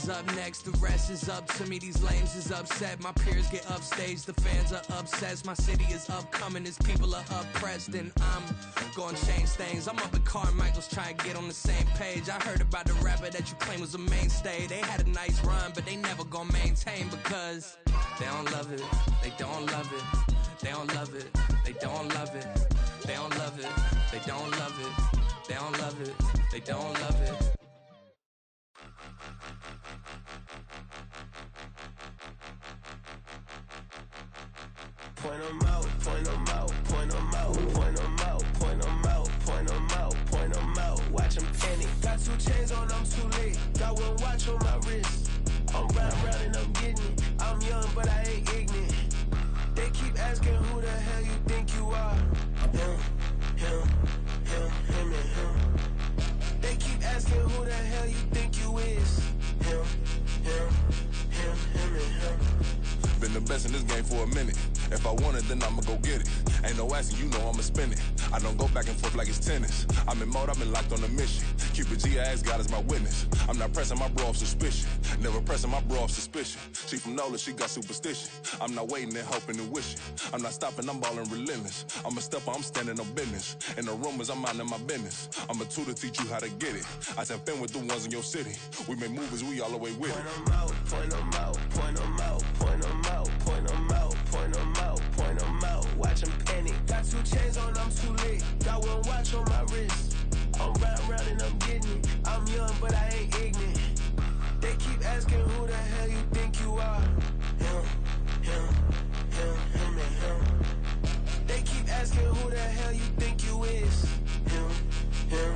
is up next, the rest is up to me. These lames is upset, my peers get upstaged, the fans are obsessed. My city is upcoming, as people are oppressed, and I'm gonna change things. I'm up at Carmichael's trying to get on the same page. I heard about the rapper that you claim was a mainstay. They had a nice run, but they never gonna maintain because they don't love it, they don't love it, they don't love it, they don't love it, they don't love it, they don't love it, they don't love it, they don't love it. Point 'em out, point 'em out, point 'em out, point 'em out, point 'em out, point 'em out, point 'em out. Watch 'em panic. Got 2 chains on, I'm too late. Got 1 watch on my wrist. I'm round and I'm getting it. I'm young, but I ain't ignorant. They keep asking who the hell you think you are. Him, him, him, him, and him. They keep asking who the hell you think you is. Him, him, him, him, and him. Been the best in this game for a minute. If I want it, then I'ma go get it. Ain't no asking, you know I'ma spin it. I don't go back and forth like it's tennis. I'm in mode, I've been locked on a mission. Cupid G, I ask God as my witness. I'm not pressing my bro off suspicion. Never pressing my bro off suspicion. She from NOLA, she got superstition. I'm not waiting and hoping and wishing. I'm not stopping, I'm balling relentless. I'm a stepper, I'm standing on business. In the rumors, I'm minding my business. I'm a tutor, teach you how to get it. I tap in with the ones in your city. We make movies, we all the way with it. Point 'em out, point 'em out, point 'em out, point 'em out, point 'em out, point 'em out, point 'em out. Watch 'em panic. Got 2 chains on, I'm too late. Got 1 watch on my wrist. I'm round and I'm getting it. I'm young, but I ain't ignorant. They keep asking who the hell you think you are. Him, him, him, him, and him. They keep asking who the hell you think you is. Him, him,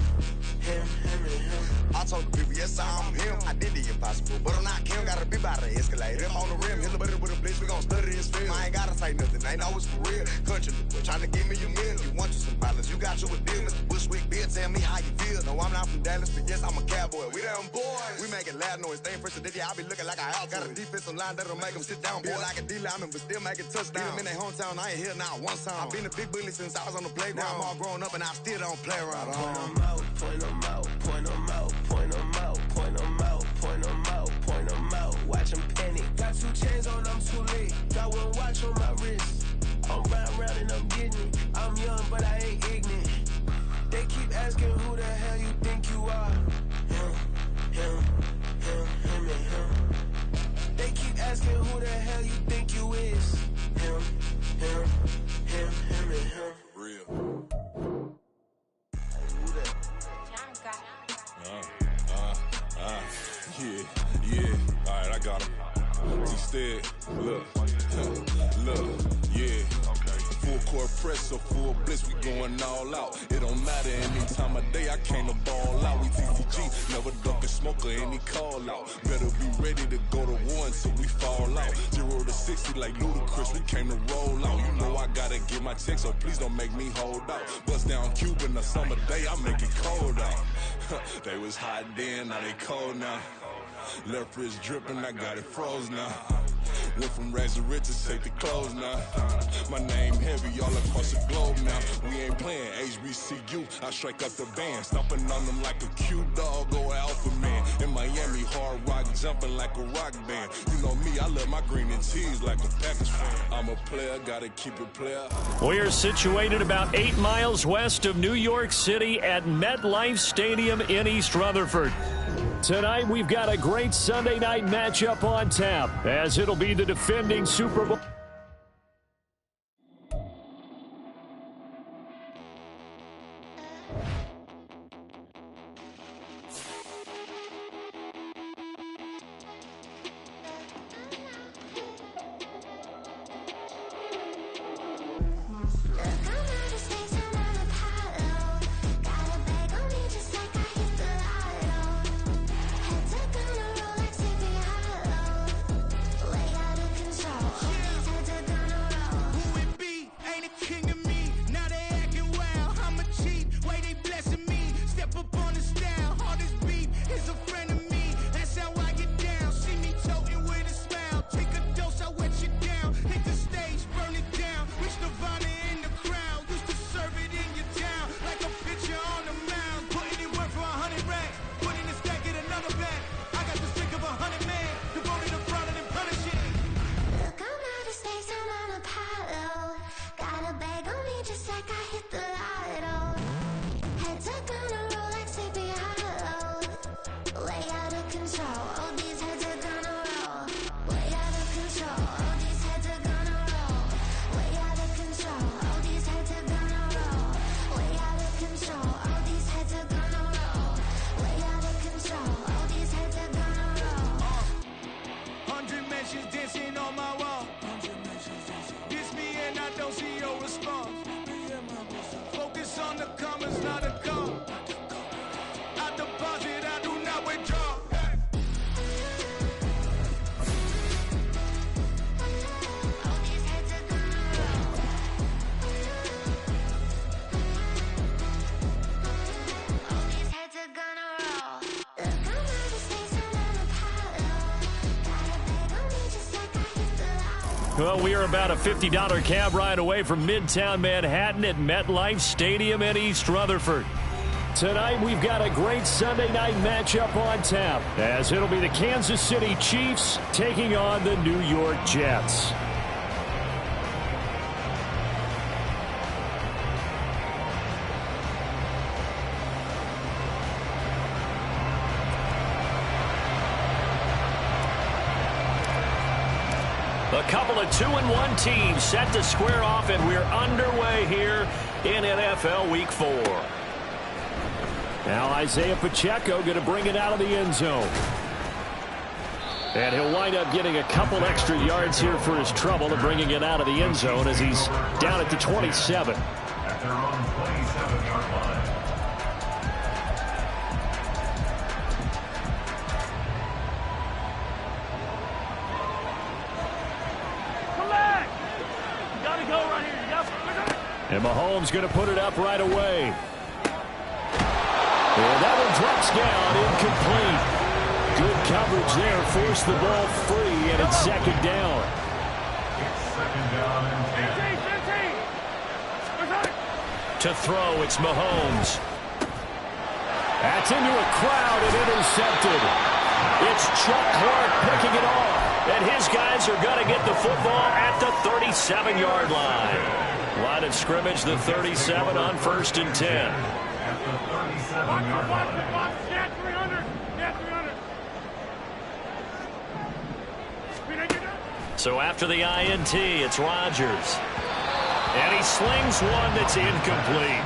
him, him, and him. I told the people, yes, I'm him. I did the impossible, but I'm not Kim. Gotta be by the escalator. If on the rim, hit the butter with a blitz, we gon' study this film. I ain't gotta say nothing, ain't know it's for real. Country, trying to give me a meal. You want you some balance, you got you a deal. Mr. Bushwick, Bill, tell me how you feel. No, I'm not from Dallas, but yes, I'm a cowboy. We them boys. We making loud noise, staying fresh today. I be looking like a house. Got a defensive line that'll make them sit down. Boy, like a D-lineman, but still making touchdowns. Beat them in their hometown, I ain't here now one time. I've been a big bully since I was on the playground. Now I'm all grown up and I still don't play around. Point 'em out, point 'em out, point 'em out, point 'em out, point 'em out, point 'em out, point 'em out. Watch 'em panic. Got 2 chains on, I'm too late. Got 1 watch on my wrist. I'm round and I'm getting it. I'm young, but I ain't ignorant. They keep asking who the hell you think you are. Him, him, him, him, and him. They keep asking who the hell you think you is. Him, him, him, him, and him. Real. Who that? Yeah. Alright, I got him. Instead, look, yeah. Full court press or full blitz, we going all out. It don't matter any time of day, I came to ball out. We TTG, never duck a smoke or any call out. Better be ready to go to war until we fall out. 0 to 60 like Ludacris, we came to roll out. You know I gotta get my check, so please don't make me hold out. Bust down Cuban a summer day, I make it cold out. They was hot then, now they cold now. Left wrist dripping, I got it froze now. Went from rags to riches, take the clothes now. My name heavy all across the globe now. We ain't playing HBCU, I strike up the band. Stomping on them like a cute dog or alpha man. In Miami, hard rock jumping like a rock band. You know me, I love my green and cheese like a Packers fan. I'm a player, gotta keep it player. We're situated about 8 miles west of New York City at MetLife Stadium in East Rutherford. Tonight, we've got a great Sunday night matchup on tap, as it'll be the defending Super Bowl. Well, we are about a $50 cab ride away from Midtown Manhattan at MetLife Stadium in East Rutherford. Tonight, we've got a great Sunday night matchup on tap, as it'll be the Kansas City Chiefs taking on the New York Jets. A couple of 2-1 teams set to square off, and we're underway here in NFL Week 4. Now Isaiah Pacheco going to bring it out of the end zone. And he'll wind up getting a couple extra yards here for his trouble of bringing it out of the end zone as he's down at the 27. At their own 27-yard line. And Mahomes going to put it up right away. And that one drops down, incomplete. Good coverage there, forced the ball free, and it's second down. It's second down and 10. To throw, it's Mahomes. That's into a crowd and intercepted. It's Chuck Clark picking it off. And his guys are going to get the football at the 37-yard line. Line of scrimmage, the 37 on 1st and 10. At the 37-yard line. So after the INT, it's Rodgers. And he slings one that's incomplete.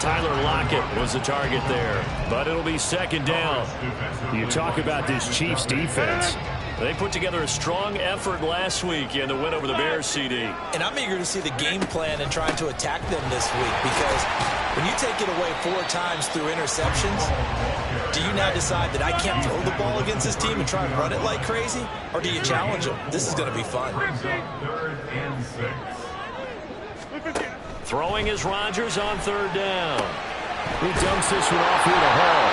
Tyler Lockett was the target there, but it'll be second down. You talk about this Chiefs defense. They put together a strong effort last week in the win over the Bears, CD. And I'm eager to see the game plan and trying to attack them this week, because when you take it away 4 times through interceptions, do you now decide that I can't throw the ball against this team and try and run it like crazy? Or do you challenge them? This is going to be fun. 3rd and 6. Throwing is Rodgers on 3rd down. He dumps this one off here to Hall.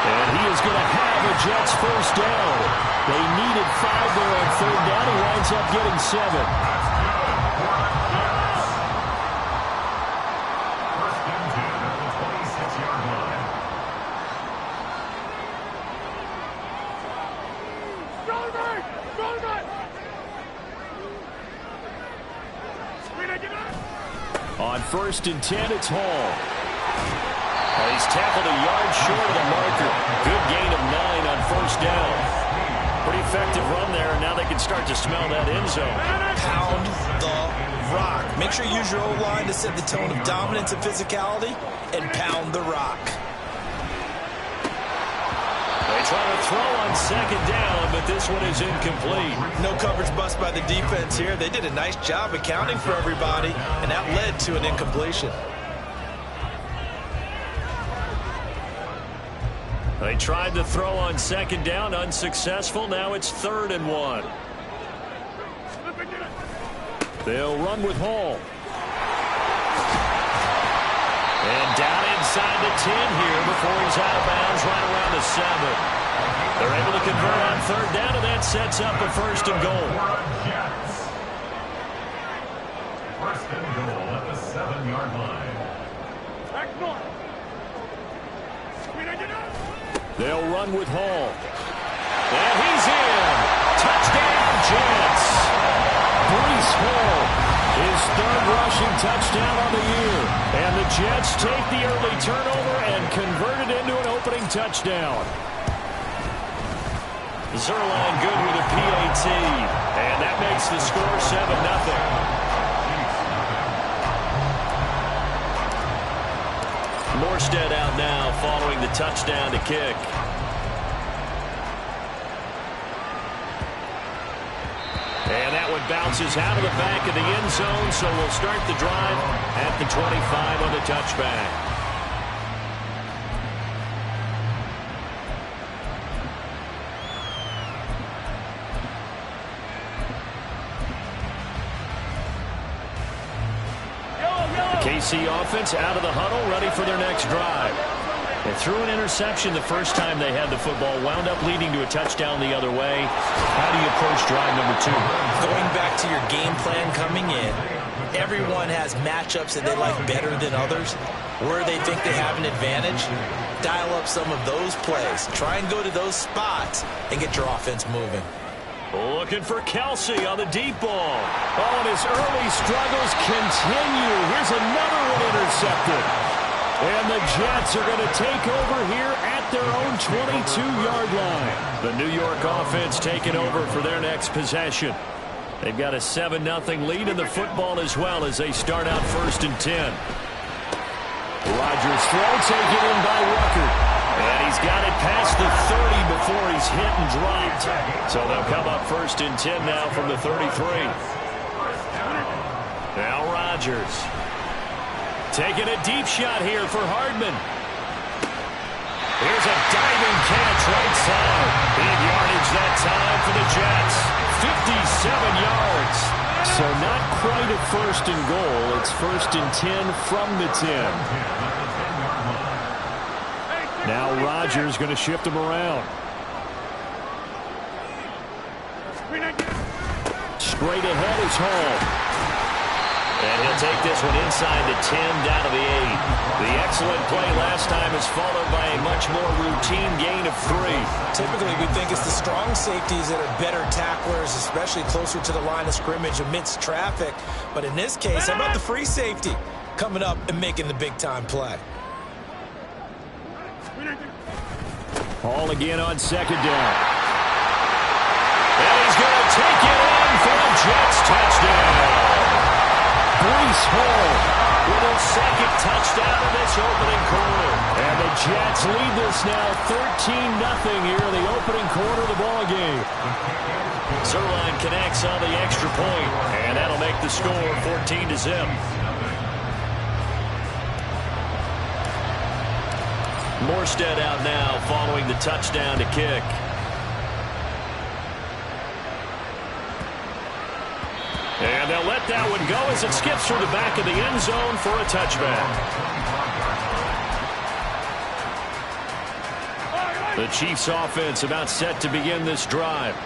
And he is going to have a Jets first down. They needed 5 there on 3rd down. He winds up getting 7. First and 10 at the 26-yard line. On 1st and 10, it's Hall. He's tackled a yard short of the marker. Good gain of 9 on 1st down. Pretty effective run there, and now they can start to smell that end zone. Pound the rock. Make sure you use your O-line to set the tone of dominance and physicality, and pound the rock. They try to throw on 2nd down, but this one is incomplete. No coverage bust by the defense here. They did a nice job accounting for everybody, and that led to an incompletion. They tried to throw on 2nd down, unsuccessful. Now it's 3rd and 1. They'll run with Hall. And down inside the 10 here before he's out of bounds right around the 7. They're able to convert on 3rd down, and that sets up a 1st and goal. Jets. 1st and goal at the 7-yard line. They'll run with Hall. And he's in. Touchdown, Jets. Breece Hall, his 3rd rushing touchdown on the year. And the Jets take the early turnover and convert it into an opening touchdown. Zerline good with a PAT. And that makes the score 7-0. Morstead out now following the touchdown to kick. And that one bounces out of the back of the end zone, so we'll start the drive at the 25 on the touchback. KC offense out of the huddle, ready for their next drive. They threw an interception the first time they had the football, wound up leading to a touchdown the other way. How do you approach drive number 2? Going back to your game plan coming in, everyone has matchups that they like better than others. Where they think they have an advantage, dial up some of those plays. Try and go to those spots and get your offense moving. Looking for Kelsey on the deep ball. Oh, and his early struggles continue. Here's another one intercepted. And the Jets are going to take over here at their own 22-yard line. The New York offense taking over for their next possession. They've got a 7-0 lead in the football as well as they start out 1st and 10. Rodgers throw taken in by Rucker. And he's got it past the 30 before he's hit and dropped. So they'll come up 1st and 10 now from the 33. Now Rodgers. Taking a deep shot here for Hardman. Here's a diving catch right side. Big yardage that time for the Jets. 57 yards. So not quite a 1st and goal. It's 1st and 10 from the 10. Now Rodgers going to shift him around. Straight ahead is Hall. And he'll take this one inside the 10, down to the 8. The excellent play last time is followed by a much more routine gain of 3. Typically, we think it's the strong safeties that are better tacklers, especially closer to the line of scrimmage amidst traffic. But in this case, how about the free safety coming up and making the big-time play? Hall again on 2nd down. And he's going to take it in for a Jets touchdown. Breece Hall with a 2nd touchdown in this opening quarter. And the Jets lead this now 13-0 here in the opening quarter of the ball game. Zuerlein connects on the extra point, and that'll make the score 14-0. Morstead out now following the touchdown to kick. And they'll let that one go as it skips through the back of the end zone for a touchback. The Chiefs offense about set to begin this drive.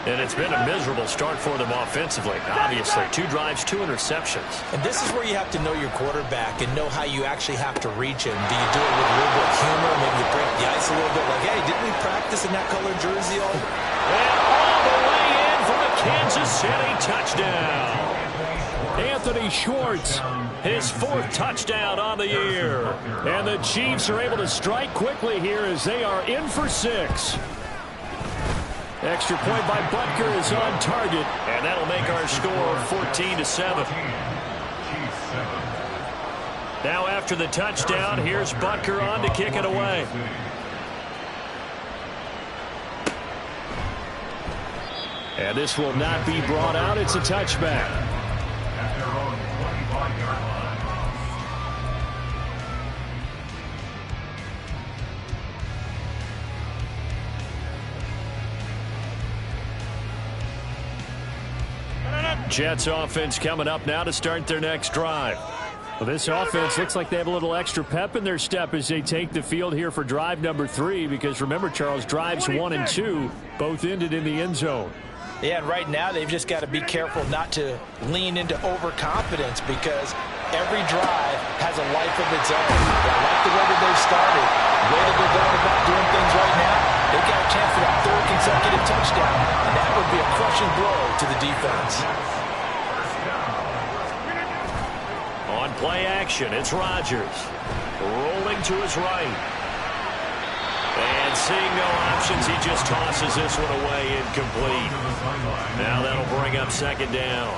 And it's been a miserable start for them offensively. Obviously, 2 drives, 2 interceptions. And this is where you have to know your quarterback and know how you actually have to reach him. Do you do it with a little bit of humor? Maybe you break the ice a little bit like, hey, didn't we practice in that color jersey all? And all the way in for the Kansas City touchdown. Anthony Schwartz, his 4th touchdown on the year. And the Chiefs are able to strike quickly here as they are in for 6. Extra point by Butker is on target, and that'll make our score 14-7. Now after the touchdown, here's Butker on to kick it away. And this will not be brought out. It's a touchback. At their own 25-yard line. Jets offense coming up now to start their next drive. Well, this offense looks like they have a little extra pep in their step as they take the field here for drive number 3, because remember, Charles, drives 1 and 2 both ended in the end zone. Yeah, and right now they've just got to be careful not to lean into overconfidence, because every drive has a life of its own. I like the way that they've started. The way that they're going about doing things right now, they've got a chance for that 3rd consecutive touchdown, and that would be a crushing blow to the defense. On play action, it's Rodgers. Rolling to his right. And seeing no options, he just tosses this one away incomplete. Now that'll bring up 2nd down.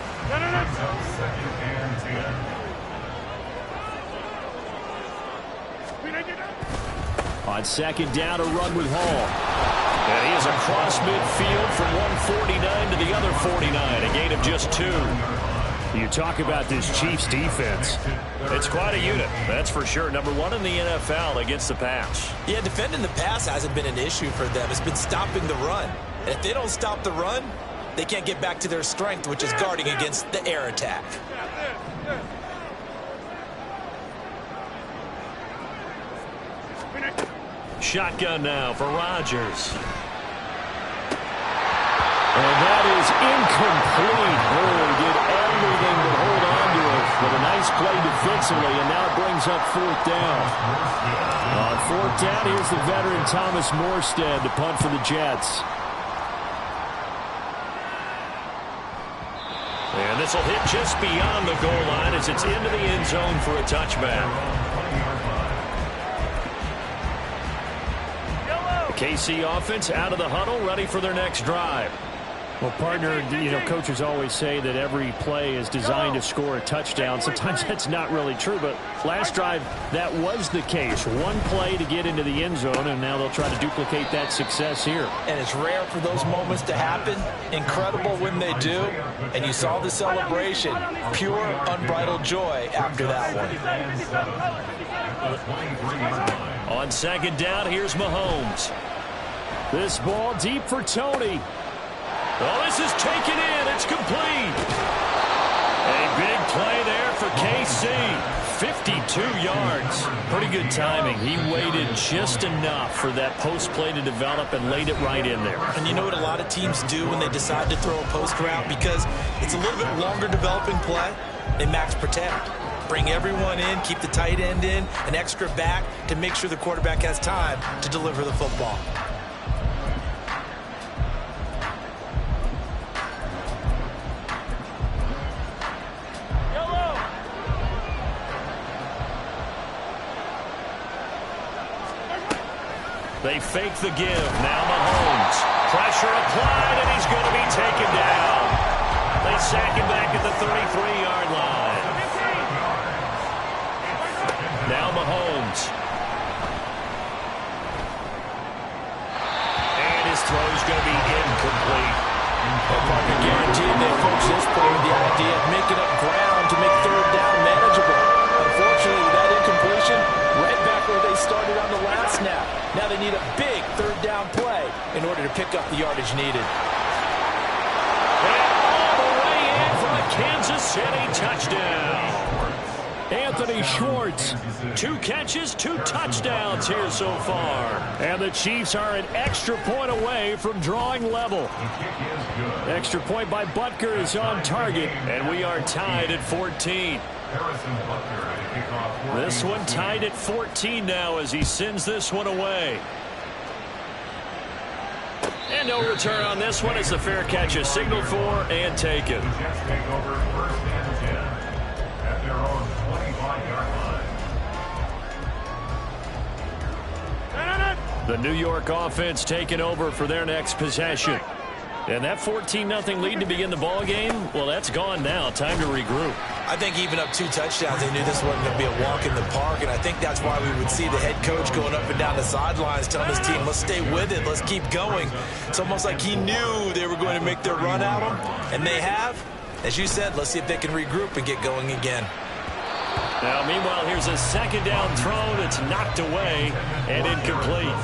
On 2nd down, a run with Hall. And he is across midfield from 149 to the other 49, a gain of just 2. You talk about this Chiefs defense. It's quite a unit, that's for sure. Number 1 in the NFL against the pass. Yeah, defending the pass hasn't been an issue for them. It's been stopping the run. And if they don't stop the run, they can't get back to their strength, which is guarding against the air attack. Shotgun now for Rodgers. And that is incomplete. Oh, he did everything but hold on to it. But a nice play defensively, and now it brings up 4th down. On 4th down, here's the veteran Thomas Morstead to punt for the Jets. And this will hit just beyond the goal line as it's into the end zone for a touchback. The KC offense out of the huddle, ready for their next drive. Well, partner, coaches always say that every play is designed to score a touchdown. Sometimes that's not really true, but last drive, that was the case. One play to get into the end zone, and now they'll try to duplicate that success here. And it's rare for those moments to happen. Incredible when they do. And you saw the celebration. Pure, unbridled joy after that one. On 2nd down, here's Mahomes. This ball deep for Tony. Oh, this is taken in. It's complete. A big play there for KC. 52 yards. Pretty good timing. He waited just enough for that post play to develop and laid it right in there. And you know what a lot of teams do when they decide to throw a post route? Because it's a little bit longer developing play. They max protect. Bring everyone in, keep the tight end in, an extra back to make sure the quarterback has time to deliver the football. They fake the give. Now Mahomes. Pressure applied, and he's going to be taken down. They sack him back at the 33-yard line. Now Mahomes. And his throw is going to be incomplete. Well, partner, guaranteed they approach this play with the idea of making up ground to make 3rd down manageable. Unfortunately, with that incompletion, right back where they started on the last snap. Now they need a big 3rd down play in order to pick up the yardage needed. And all the way in for the Kansas City touchdown. Anthony Schwartz, 2 catches, 2 touchdowns here so far. And the Chiefs are an extra point away from drawing level. Extra point by Butker is on target, and we are tied at 14. This one tied at 14 now as he sends this one away. And no return on this one as the fair catch is signaled for and taken. The New York offense taking over for their next possession. And that 14-0 lead to begin the ball game, well, that's gone now. Time to regroup. I think even up 2 touchdowns, they knew this wasn't going to be a walk in the park, and I think that's why we would see the head coach going up and down the sidelines telling his team, let's stay with it, let's keep going. It's almost like he knew they were going to make their run at him, and they have. As you said, let's see if they can regroup and get going again. Now, meanwhile, here's a 2nd down throw that's knocked away and incomplete.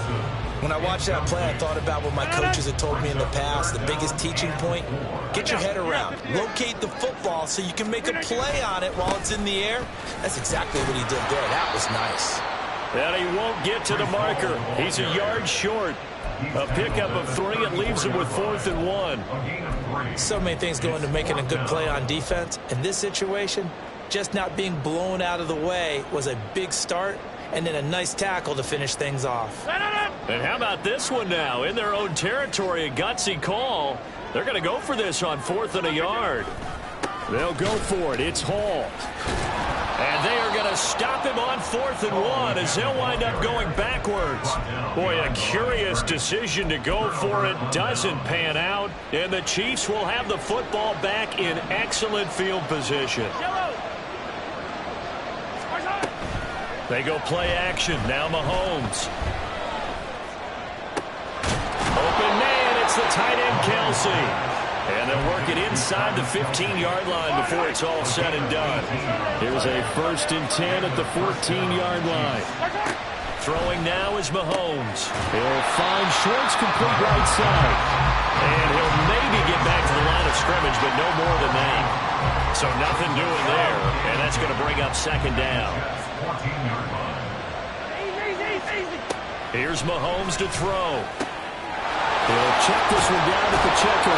When I watched that play, I thought about what my coaches had told me in the past. The biggest teaching point, get your head around. Locate the football so you can make a play on it while it's in the air. That's exactly what he did there. That was nice. And he won't get to the marker. He's a yard short. A pickup of 3. It leaves him with 4th and 1. So many things go into making a good play on defense. In this situation, just not being blown out of the way was a big start, and then a nice tackle to finish things off. And how about this one now? In their own territory, a gutsy call. They're going to go for this on 4th and a yard. They'll go for it. It's Hall. And they are going to stop him on 4th and 1 as they'll wind up going backwards. Boy, a curious decision to go for it. Doesn't pan out. And the Chiefs will have the football back in excellent field position. They go play action. Now Mahomes. Open man. It's the tight end, Kelsey. And they'll work it inside the 15-yard line before it's all said and done. Here's a 1st and 10 at the 14-yard line. Throwing now is Mahomes. He'll find Schwartz complete right side. And he'll maybe get back to the line of scrimmage, but no more than that. So nothing doing there. And that's going to bring up 2nd down. Here's Mahomes to throw. He'll check this one down at Pacheco.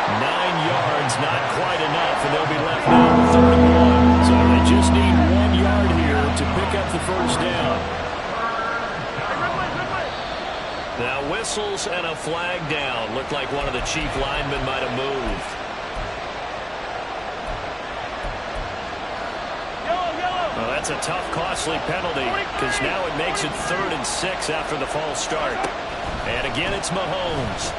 9 yards, not quite enough, and they'll be left now with 31. So they just need 1 yard here to pick up the first down. Now whistles and a flag down. Looked like one of the chief linemen might have moved. Well, that's a tough, costly penalty because now it makes it 3rd and 6 after the false start. And again, it's Mahomes.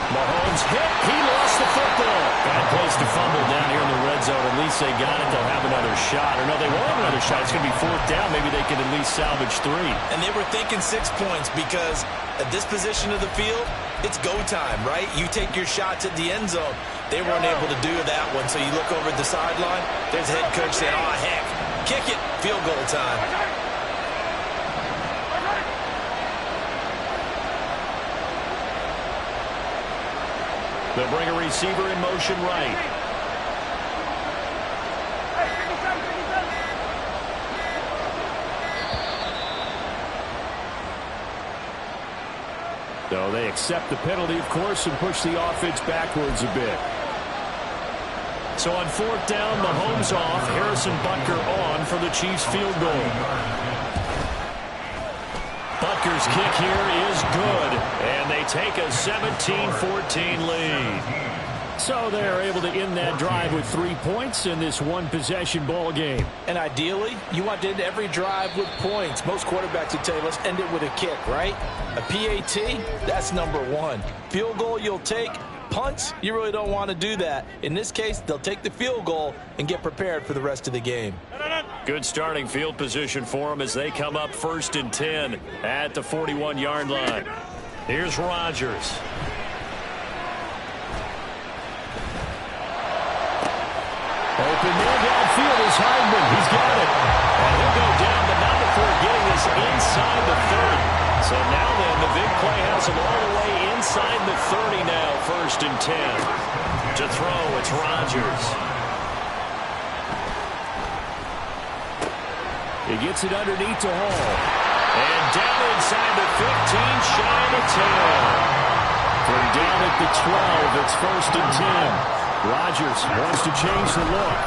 Mahomes hit. He lost the football. Bad place to fumble down here in the red zone. At least they got it. They'll have another shot. Or no, they won't have another shot. It's going to be 4th down. Maybe they can at least salvage 3. And they were thinking 6 points because at this position of the field, it's go time, right? You take your shots at the end zone. They weren't able to do that one. So you look over at the sideline. There's the head coach saying, oh, heck, kick it. Field goal time. They'll bring a receiver in motion right. So they accept the penalty, of course, and push the offense backwards a bit. So on 4th down, Mahomes off, Harrison Butker on for the Chiefs field goal. Butker's kick here is good, and they take a 17-14 lead. So they're able to end that drive with 3 points in this one-possession ball game. And ideally, you want to end every drive with points. Most quarterbacks would tell you, let's end it with a kick, right? A PAT, that's number 1. Field goal you'll take. Punts, you really don't want to do that. In this case, they'll take the field goal and get prepared for the rest of the game. Good starting field position for them as they come up 1st and 10 at the 41-yard line. Here's Rodgers. Open man downfield is Heidman. He's got it. And he'll go down, but not before getting this inside the 30. So now then, the big play has him all the way inside the 30 now, 1st and 10. To throw, it's Rodgers. He gets it underneath to Hall. And down inside the 15, shy of the 10. From down at the 12, it's 1st and 10. Rodgers wants to change the look.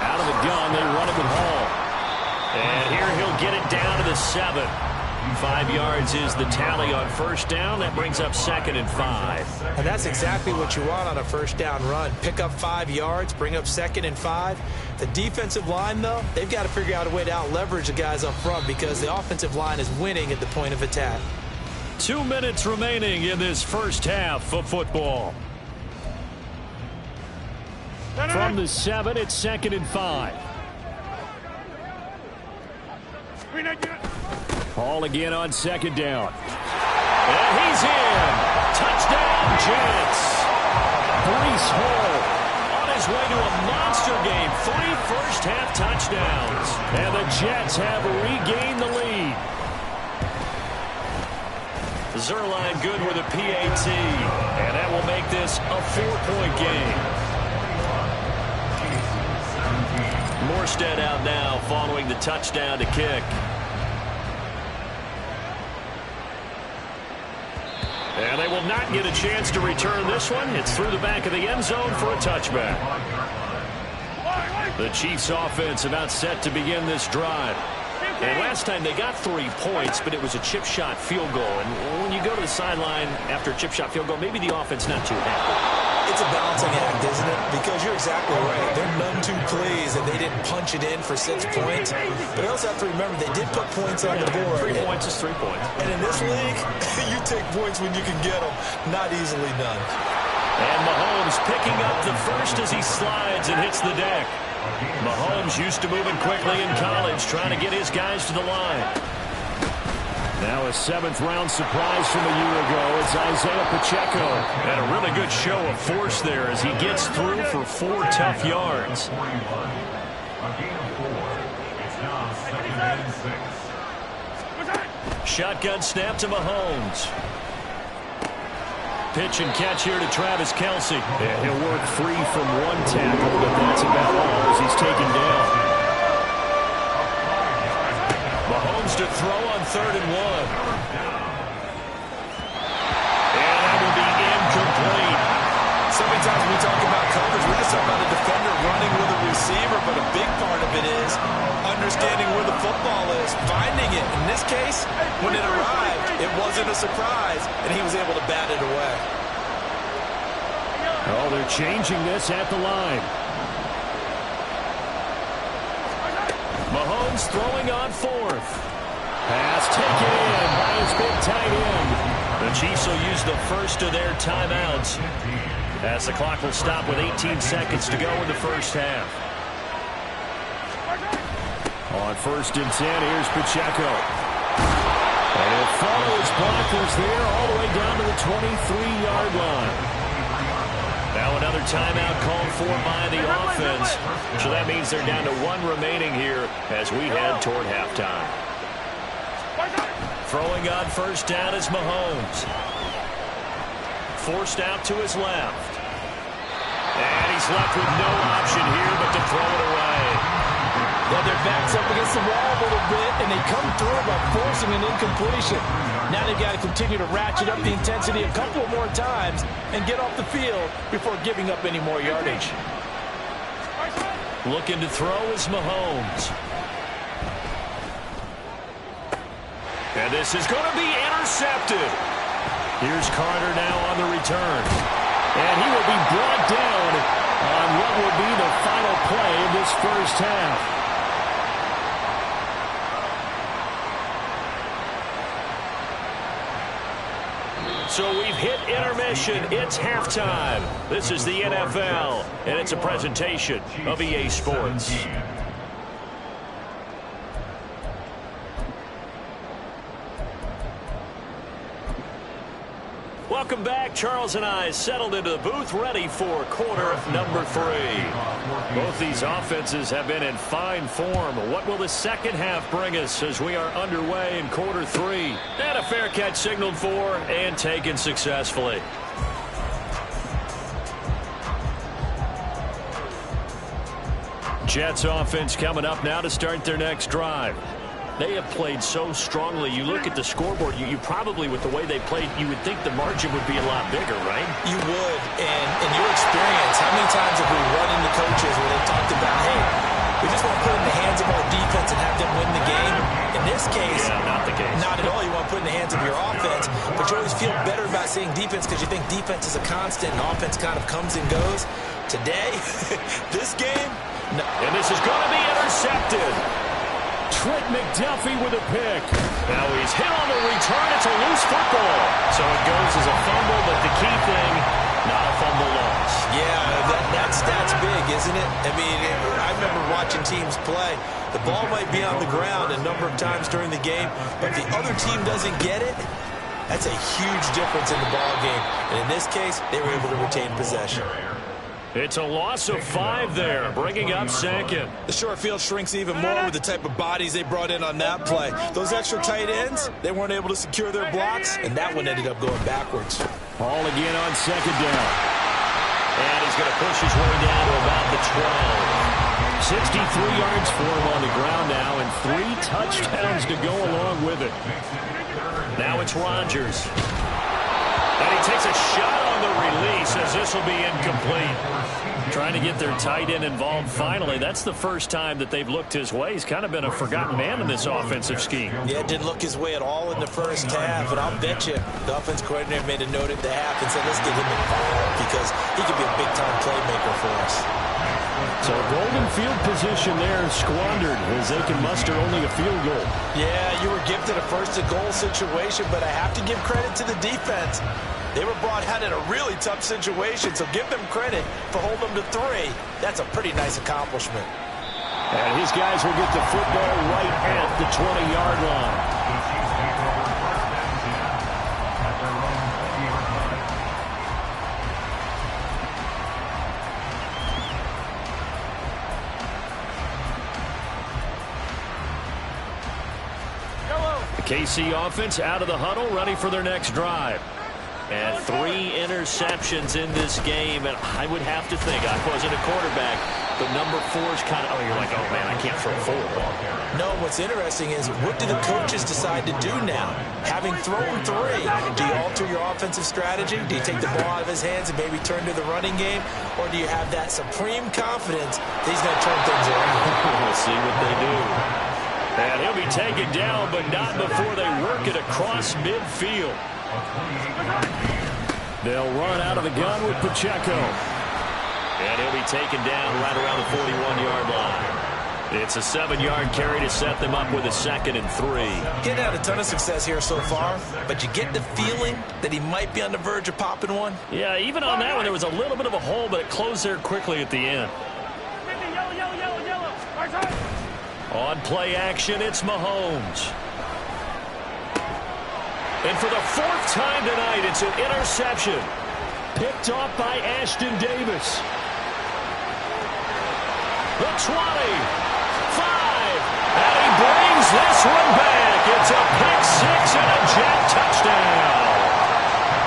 Out of the gun, they run it with Hall. And here he'll get it down to the 7. 5 yards is the tally on 1st down. That brings up 2nd and 5. And that's exactly what you want on a 1st down run. Pick up 5 yards, bring up 2nd and 5. The defensive line, though, they've got to figure out a way to out-leverage the guys up front because the offensive line is winning at the point of attack. 2 minutes remaining in this first half of football. From the 7, it's 2nd and 5. Hall again on 2nd down. And he's in. Touchdown, Jets. Breece Hall on his way to a monster game. 3 first-half touchdowns. And the Jets have regained the lead. Zuerlein good with a PAT. And that will make this a 4-point game. Morstead out now following the touchdown to kick. And they will not get a chance to return this one. It's through the back of the end zone for a touchback. The Chiefs offense about set to begin this drive. And last time they got 3 points, but it was a chip shot field goal. And when you go to the sideline after a chip shot field goal, maybe the offense not too happy. It's a balancing act, isn't it? Because you're exactly right. They're none too pleased that they didn't punch it in for 6 points. But I also have to remember they did put points on the board. 3 points is 3 points. And in this league, you take points when you can get them. Not easily done. And Mahomes picking up the first as he slides and hits the deck. Mahomes used to moving quickly in college, trying to get his guys to the line. Now a 7th-round surprise from a year ago. It's Isaiah Pacheco. And a really good show of force there as he gets through for 4 tough yards. Shotgun snap to Mahomes. Pitch and catch here to Travis Kelce. And he'll work free from 1 tackle, but that's about all as he's taken down. Mahomes Mahomes to throw on 3rd and 1. And that will be incomplete. So many times when we talk about coverage, we're just talking about a defender running with a receiver, but a big part of it is understanding where the football is, finding it. In this case, when it arrived, it wasn't a surprise, and he was able to bat it away. Oh, they're changing this at the line. Mahomes throwing on 4th. Pass taken in by his big tight end. The Chiefs will use the first of their timeouts as the clock will stop with 18 seconds to go in the first half. On 1st and 10, here's Pacheco. And he'll follow his blockers there all the way down to the 23-yard line. Now another timeout called for by the offense. So that means they're down to 1 remaining here as we head toward halftime. Throwing on 1st down is Mahomes. Forced out to his left. And he's left with no option here but to throw it away. Well, their back's up against the wall a little bit, and they come through by forcing an incompletion. Now they've got to continue to ratchet up the intensity a couple more times and get off the field before giving up any more yardage. Looking to throw is Mahomes. And this is going to be intercepted. Here's Carter now on the return. And he will be brought down on what will be the final play of this first half. So we've hit intermission. It's halftime. This is the NFL, and it's a presentation of EA Sports. Welcome back. Charles and I settled into the booth, ready for quarter number 3. Both these offenses have been in fine form. What will the second half bring us as we are underway in quarter 3? And a fair catch signaled for and taken successfully. Jets offense coming up now to start their next drive. They have played so strongly. You look at the scoreboard, you probably, with the way they played, you would think the margin would be a lot bigger, right? You would. And in your experience, how many times have we run into coaches where they've talked about, hey, we just want to put it in the hands of our defense and have them win the game? In this case, not the case. Not at all. You want to put it in the hands of your offense, but you always feel better about saying defense because you think defense is a constant and offense kind of comes and goes. Today, this game, no. And this is going to be intercepted. Trent McDuffie with a pick. Now he's hit on the return. It's a loose football. So it goes as a fumble, but the key thing, not a fumble loss. Yeah, that stat's big, isn't it? I mean, I remember watching teams play. The ball might be on the ground a number of times during the game, but if the other team doesn't get it, that's a huge difference in the ball game. And in this case, they were able to retain possession. It's a loss of 5 there, bringing up second. The short field shrinks even more with the type of bodies they brought in on that play. Those extra tight ends, they weren't able to secure their blocks, and that one ended up going backwards. Ball again on second down. And he's going to push his way down to about the 12. 63 yards for him on the ground now, and 3 touchdowns to go along with it. Now it's Rodgers. And he takes a shot on the release as this will be incomplete. Trying to get their tight end involved finally. That's the first time that they've looked his way. He's kind of been a forgotten man in this offensive scheme. Yeah, didn't look his way at all in the first half. And I'll bet you the offense coordinator made a note at the half and said, let's get him involved because he could be a big-time playmaker for us. So golden field position there squandered as they can muster only a field goal. Yeah, you were gifted a first-and-goal situation, but I have to give credit to the defense. They were brought out in a really tough situation, so give them credit for holding them to 3. That's a pretty nice accomplishment. And his guys will get the football right at the 20-yard line. The KC offense out of the huddle, ready for their next drive. And 3 interceptions. interceptions in this game, and I would have to think, I wasn't a quarterback, but number 4 is kind of, you're like, oh man, I can't throw 4. No, what's interesting is what do the coaches decide to do now? Having thrown 3, do you alter your offensive strategy? Do you take the ball out of his hands and maybe turn to the running game? Or do you have that supreme confidence that he's going to turn things around? We'll see what they do. And he'll be taken down, but not before they work it across midfield. They'll run out of the gun with Pacheco. And he'll be taken down right around the 41-yard line. It's a 7-yard carry to set them up with a 2nd and 3. Getting had a ton of success here so far, but you get the feeling that he might be on the verge of popping one. Yeah, even on that one, there was a little bit of a hole, but it closed there quickly at the end. On play action, it's Mahomes. And for the 4th time tonight, it's an interception. Picked off by Ashton Davis. The 20, 5, and he brings this one back. It's a pick 6 and a jet touchdown.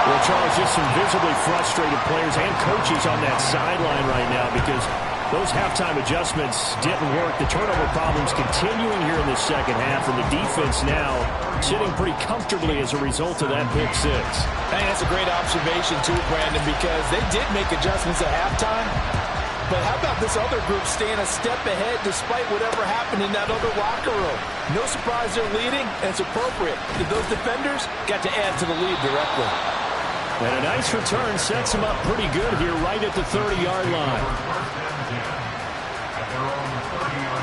Well, Charles, just some visibly frustrated players and coaches on that sideline right now because those halftime adjustments didn't work. The turnover problems continuing here in the second half, and the defense now sitting pretty comfortably as a result of that pick 6. Hey, that's a great observation, too, Brandon, because they did make adjustments at halftime. But how about this other group staying a step ahead despite whatever happened in that other locker room? No surprise they're leading, and it's appropriate. Those defenders got to add to the lead directly. And a nice return sets him up pretty good here right at the 30-yard line.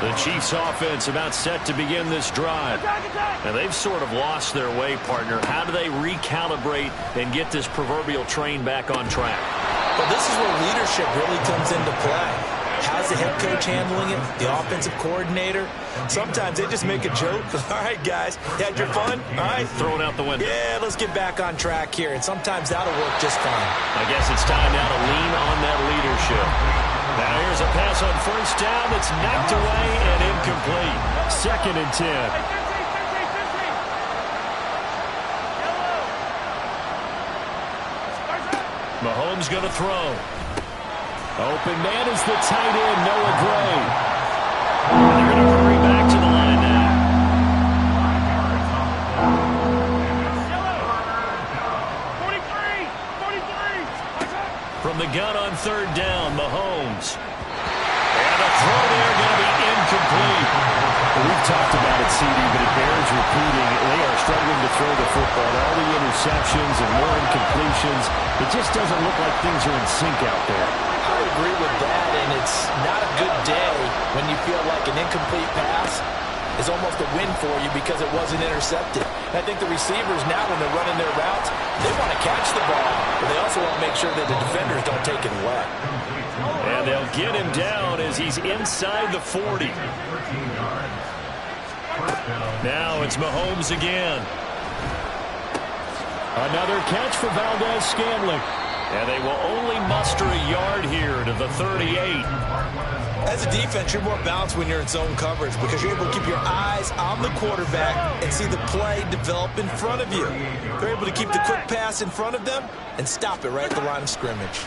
The Chiefs offense about set to begin this drive. And they've sort of lost their way, partner. How do they recalibrate and get this proverbial train back on track? Well, this is where leadership really comes into play. How's the head coach handling it? The offensive coordinator? Sometimes they just make a joke. All right, guys, had your fun? All right. Throw it out the window. Yeah, let's get back on track here. And sometimes that'll work just fine. I guess it's time now to lean on that leadership. Now here's a pass on 1st down that's knocked away and incomplete. 2nd and 10. Mahomes going to throw. Open man is the tight end, Noah Gray. They're going to hurry back to the line now. From the gun on 3rd down, Mahomes. And a throw there going to be incomplete. We've talked about it, CD, but it bears repeating. They are struggling to throw the football. All the interceptions and more incompletions. It just doesn't look like things are in sync out there. I agree with that, and it's not a good day when you feel like an incomplete pass is almost a win for you because it wasn't intercepted. And I think the receivers now, when they're running their routes, they want to catch the ball, but they also want to make sure that the defenders don't take it away. And they'll get him down as he's inside the 40. Now it's Mahomes again. Another catch for Valdez-Scantling. And they will only muster a yard here to the 38. As a defense, you're more balanced when you're in zone coverage because you're able to keep your eyes on the quarterback and see the play develop in front of you. They're able to keep the quick pass in front of them and stop it right at the line of scrimmage.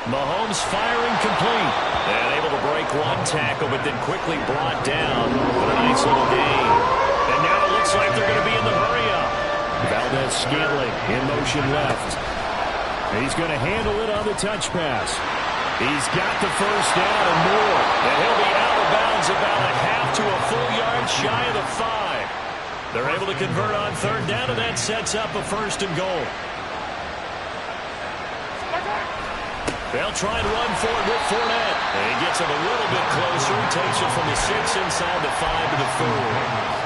Mahomes firing complete. And able to break one tackle, but then quickly brought down with a nice little gain. And now it looks like they're going to be in the hurry-up. Valdez-Scantling in motion left. He's going to handle it on the touch pass. He's got the 1st down and more. And he'll be out of bounds about a half to a full yard shy of the 5. They're able to convert on 3rd down, and that sets up a 1st and goal. They'll try and run for it with Fournette. And he gets it a little bit closer. He takes it from the 6 inside the 5 to the 4.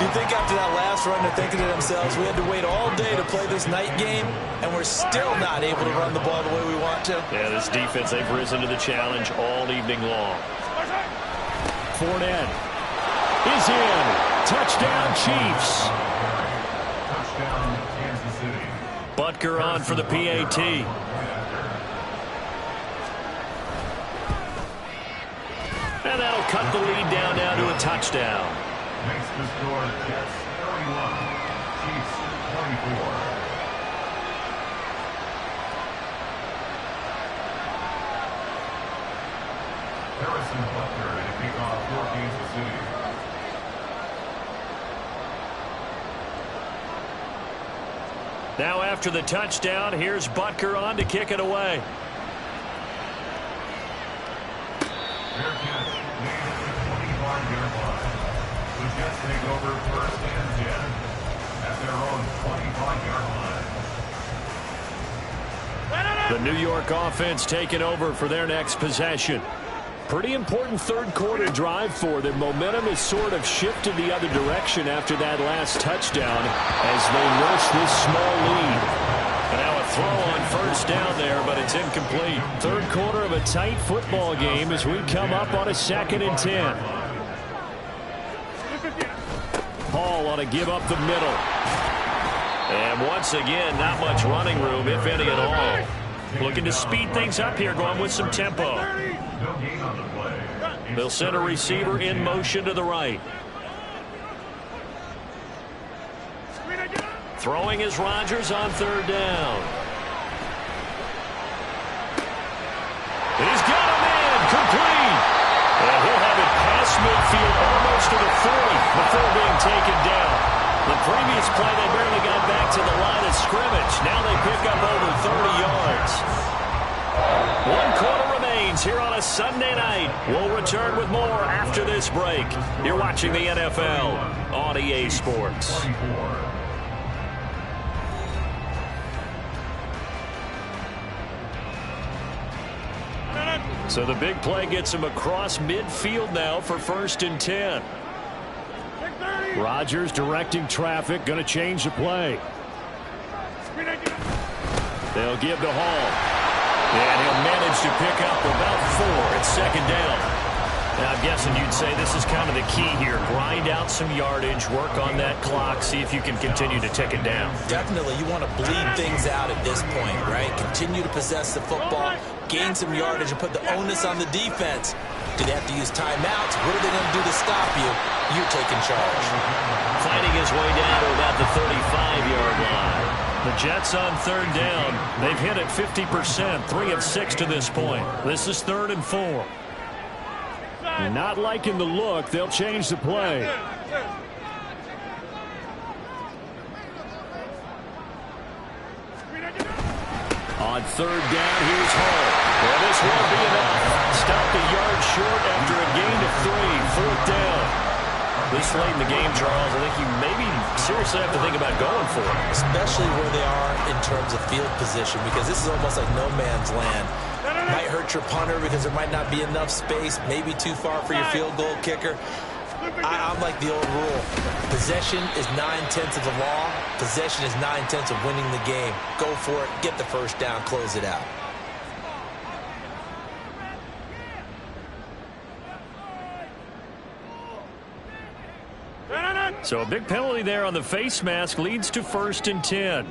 Do you think after that last run they're thinking to themselves, we had to wait all day to play this night game, and we're still not able to run the ball the way we want to? Yeah, this defense, they've risen to the challenge all evening long. Fournette is in. Touchdown, Chiefs. Touchdown, Kansas City. Butker on for the PAT. And that'll cut the lead down now to a touchdown. Makes the score Jets 31, Chiefs 24. Harrison Butker to kick off for Kansas City. Now after the touchdown, here's Butker on to kick it away. Fair catch made at the 25-yard line. The Jets take over first and 10 at their own 25-yard line. The New York offense taking over for their next possession. Pretty important third quarter drive for them. Momentum has sort of shifted the other direction after that last touchdown as they nurse this small lead. And now a throw on first down there, but it's incomplete. Third quarter of a tight football game as we come up on a 2nd and 10. Hall ought to give up the middle. And once again, not much running room, if any at all. Looking to speed things up here, going with some tempo. They'll send a receiver in motion to the right. Throwing is Rodgers on third down. He's got him in, complete. And he'll have it past midfield almost to the 40 before being taken down. The previous play, they barely got back to the line of scrimmage. Now they pick up over 30 yards. 1 quarter remains here on a Sunday night. We'll return with more after this break. You're watching the NFL on EA Sports. So the big play gets him across midfield now for 1st and 10. Rodgers directing traffic, going to change the play. They'll give to Hall. And he'll manage to pick up about 4 at 2nd down. Now, I'm guessing you'd say this is kind of the key here. Grind out some yardage, work on that clock, see if you can continue to tick it down. Definitely. You want to bleed things out at this point, right? Continue to possess the football, gain some yardage, and put the onus on the defense. Do they have to use timeouts? What are they going to do to stop you? You're taking charge. Fighting his way down to about the 35-yard line. The Jets on third down. They've hit it 50%, 3 of 6 to this point. This is 3rd and 4. Not liking the look. They'll change the play. On third down, here's Hall. Well, this won't be enough. Stopped a yard short after a gain of 3. 4th down. This late in the game, Charles, I think you maybe seriously have to think about going for it. Especially where they are in terms of field position, because this is almost like no man's land. Might hurt your punter because there might not be enough space, maybe too far for your field goal kicker. I'm like the old rule. Possession is 9/10 of the law. Possession is 9/10 of winning the game. Go for it, get the first down, close it out. So a big penalty there on the face mask leads to 1st and 10.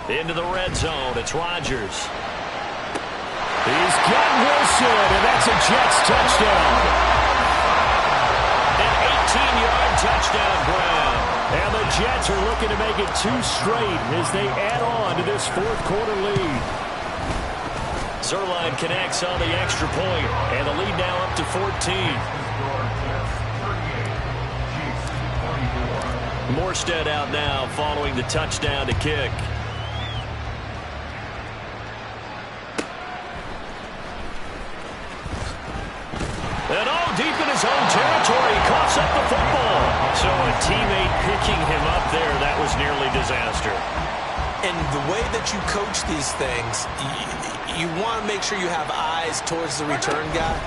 Into the red zone, it's Rodgers. He's got Wilson, and that's a Jets touchdown. An 18-yard touchdown grab. And the Jets are looking to make it 2 straight as they add on to this 4th quarter lead. Zuerlein connects on the extra point, and the lead now up to 14. Morstead out now following the touchdown to kick. And deep in his own territory, he coughs up the football. So a teammate picking him up there, that was nearly disaster. And the way that you coach these things, you want to make sure you have eyes towards the return guy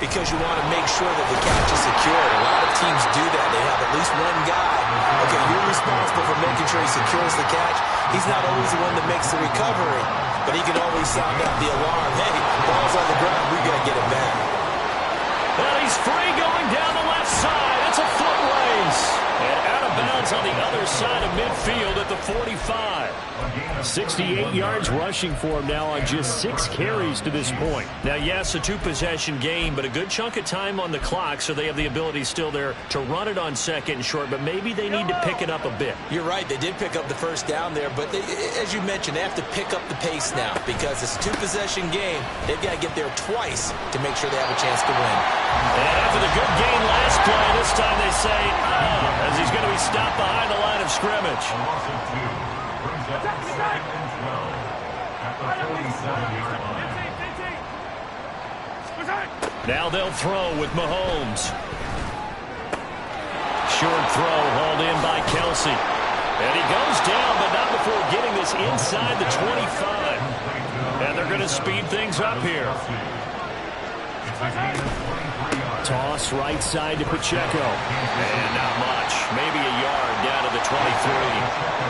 because you want to make sure that the catch is secured. A lot of teams do that. They have at least one guy. Okay, you're responsible for making sure he secures the catch. He's not always the one that makes the recovery, but he can always sound out the alarm. Hey, ball's on the ground. We got to get it back. Well, he's free going down the left side. It's a foot race. And out of bounds on the other side of midfield at the 45. 68 yards rushing for him now on just 6 carries to this point. Now, yes, a 2-possession game, but a good chunk of time on the clock, so they have the ability still there to run it on second and short, but maybe they need to pick it up a bit. You're right. They did pick up the first down there, but as you mentioned, they have to pick up the pace now because it's a 2-possession game. They've got to get there twice to make sure they have a chance to win. And after the good gain last play, this time they say, as he's going to be stopped behind the line of scrimmage. Now they'll throw with Mahomes. Short throw hauled in by Kelsey. And he goes down, but not before getting this inside the 25. And they're going to speed things up here. Toss right side to Pacheco. And not much. Maybe a yard down to the 23.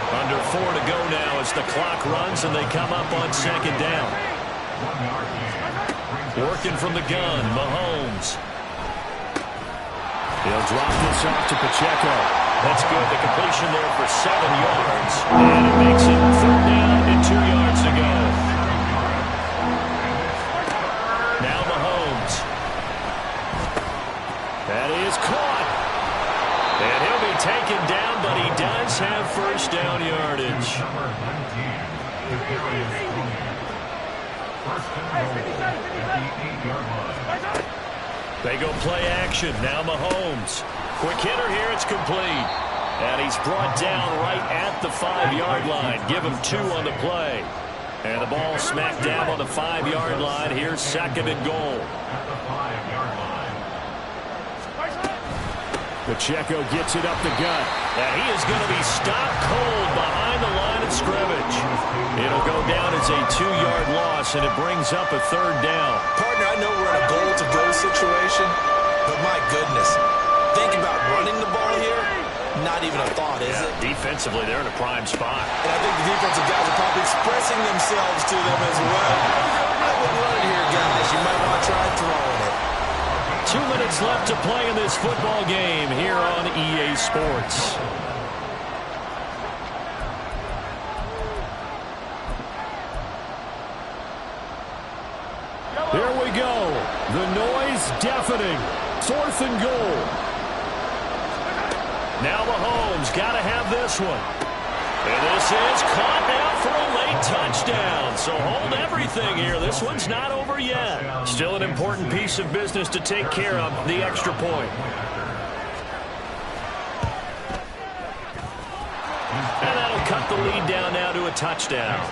Under 4 to go now as the clock runs and they come up on second down. Working from the gun, Mahomes. He'll drop this off to Pacheco. That's good. The completion there for 7 yards. And it makes it 3rd down and 2 yards to go. Now Mahomes. That is caught. And he'll be taken down, but he does have first down yardage. They go play action. Now Mahomes. Quick hitter here. It's complete. And he's brought down right at the 5-yard line. Give him 2 on the play. And the ball smack dab on the 5-yard line. Here's 2nd and goal. Pacheco gets it up the gut. And he is going to be stopped cold behind the line of scrimmage. It'll go down as a 2-yard loss, and it brings up a 3rd down. Partner, I know we're in a goal-to-go situation, but my goodness, think about running the ball here. Not even a thought, is it? Defensively, they're in a prime spot. And I think the defensive guys are probably expressing themselves to them as well. I wouldn't run it here, guys. You might want to try throwing it. 2 minutes left to play in this football game here on EA Sports. Here we go. The noise deafening. 4th and goal. Now Mahomes got to have this one. And this is caught now for a late touchdown. So hold everything here. This one's not over yet. Still an important piece of business to take care of, the extra point. And that'll cut the lead down now to a touchdown.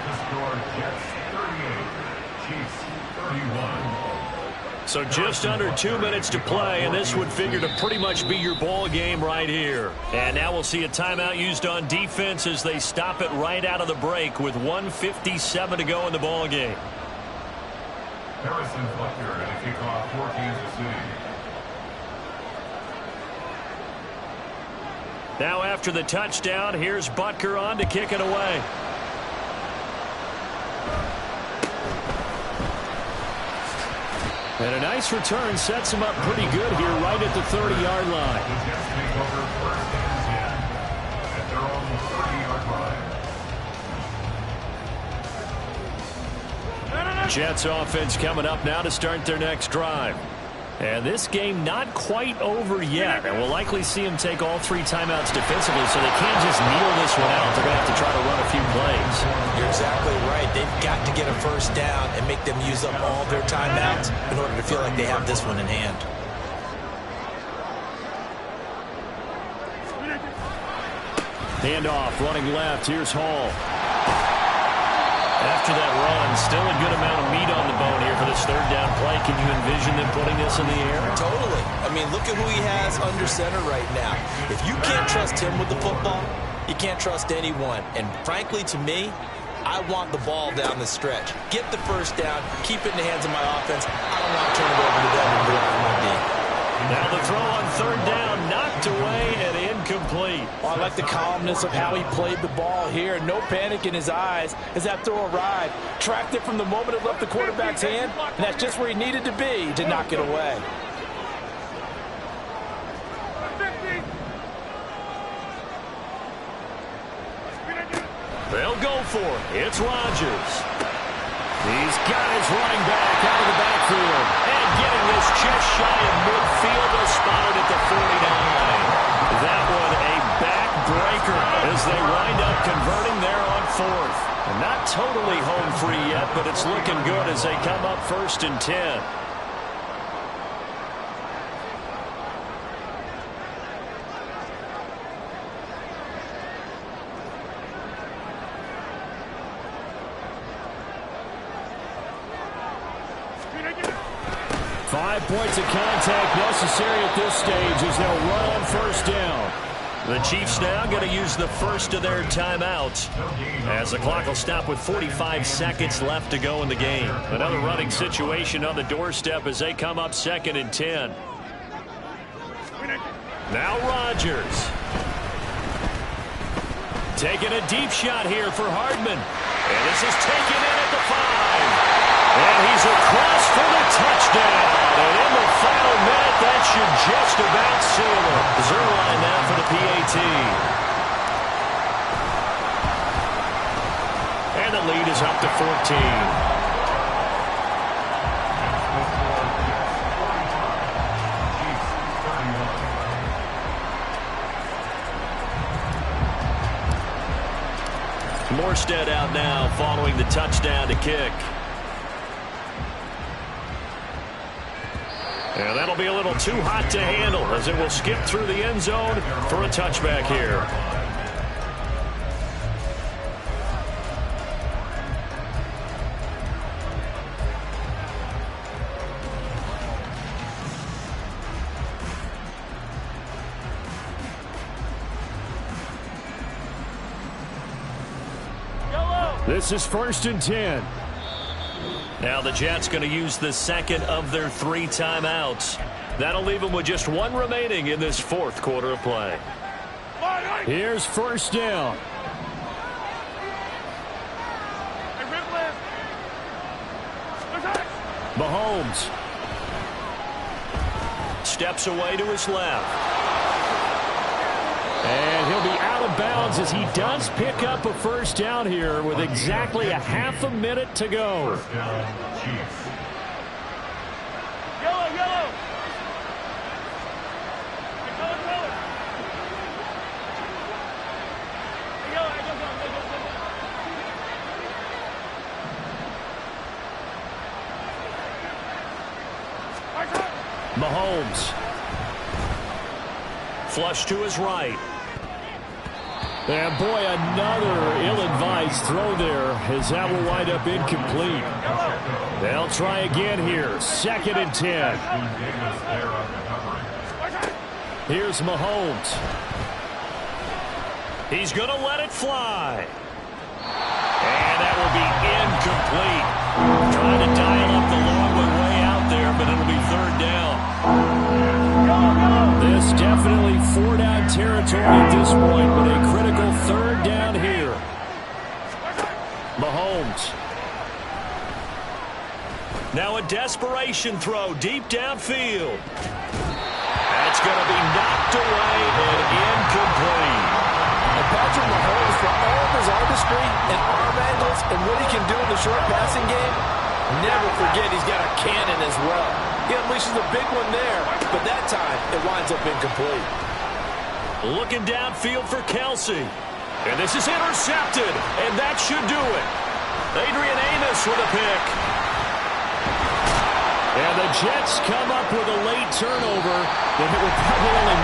So just under 2 minutes to play, and this would figure to pretty much be your ball game right here. And now we'll see a timeout used on defense as they stop it right out of the break with 1:57 to go in the ball game. Harrison Butker at a kickoff for Kansas City. Now after the touchdown, here's Butker on to kick it away. And a nice return sets him up pretty good here right at the 30-yard line. The Jets take over 1st and 10 at their own 30-yard line. Jets offense coming up now to start their next drive. And this game not quite over yet. And we'll likely see them take all 3 timeouts defensively, so they can't just kneel this one out. They're going to have to try to run a few plays. You're exactly right. They've got to get a first down and make them use up all their timeouts in order to feel like they have this one in hand. Handoff, running left. Here's Hall. After that run, still a good amount of meat on the bone here for this 3rd down play. Can you envision them putting this in the air? Totally. I mean, look at who he has under center right now. If you can't trust him with the football, you can't trust anyone. And frankly, to me, I want the ball down the stretch. Get the first down, keep it in the hands of my offense. I don't want to turn it over to them and do it for my D. Now the throw on 3rd down, knocked away and incomplete. Well, I like the calmness of how he played the ball here. No panic in his eyes as that throw arrived. Tracked it from the moment it left the quarterback's hand, and that's just where he needed to be to knock it away. for it. It's Rodgers. He's got his running back out of the backfield. And getting this just shy of midfield, is spotted at the 49. That one a backbreaker as they wind up converting there on 4th. And not totally home free yet, but it's looking good as they come up 1st and 10. Points of contact necessary at this stage as they'll run on 1st down. The Chiefs now going to use the first of their timeouts as the clock will stop with 45 seconds left to go in the game. Another running situation on the doorstep as they come up 2nd and 10. Now Rodgers. Taking a deep shot here for Hardman. And this is taken in at the 5. And he's across for the touchdown. And in the final minute, that should just about seal it. Zerline now for the PAT. And the lead is up to 14. Morstead out now following the touchdown to kick. And that'll be a little too hot to handle as it will skip through the end zone for a touchback here. This is 1st and 10. Now the Jets going to use the second of their 3 timeouts. That'll leave them with just 1 remaining in this 4th quarter of play. Here's 1st down. Mahomes steps away to his left. And he'll be out of bounds as he does pick up a 1st down here with exactly a half a minute to go. First down, Chiefs. Yellow. Mahomes. Flush to his right. And boy, another ill-advised throw there as that will wind up incomplete. They'll try again here. 2nd and 10. Here's Mahomes. He's going to let it fly. And that will be incomplete. Trying to dial up the long way out there, but it'll be 3rd down. This definitely 4-down territory at this point, but a critical 3rd down here. Mahomes. Now a desperation throw deep downfield. That's going to be knocked away and incomplete. And Patrick Mahomes, for all of his artistry and arm angles and what he can do in the short passing game, never forget he's got a cannon as well. He unleashes a big one there, but that time it winds up incomplete. Looking downfield for Kelsey. And this is intercepted, and that should do it. Adrian Amos with a pick. And the Jets come up with a late turnover that will probably only